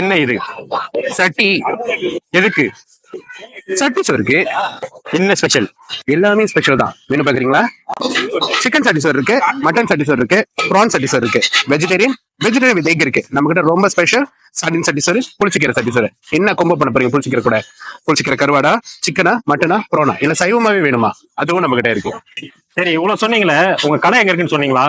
என்ன இது சட்டி எதுக்கு? சட்டி சோறுக்கு என்ன ஸ்பெஷல்? எல்லாமே ஸ்பெஷல் தான். மெனு பாக்குறீங்களா? சிக்கன் சட்டி சோறு இருக்கு, மட்டன் சட்டி சோறு இருக்கு, ப்ரான் சட்டி சோறு இருக்கு, வெஜிடேரியன் வித் எக் இருக்கு. நம்ம கிட்ட ரொம்ப ஸ்பெஷல் சாடின் சட்டி சோறு, புளிச்சிக்கிற சட்டி சோறு. என்ன கொம்போ பண்ண போறீங்க? புளிச்சிக்கிற கூட புளிச்சிக்கிற கருவாடா, சிக்கனா, மட்டனா, ப்ரானா இல்ல சைவமாவே வேணுமா? அதுவும் நம்ம கிட்ட இருக்கு. சரி, இவ்வளவு சொன்னீங்களே, உங்க கடை எங்க இருக்குன்னு சொன்னீங்களா?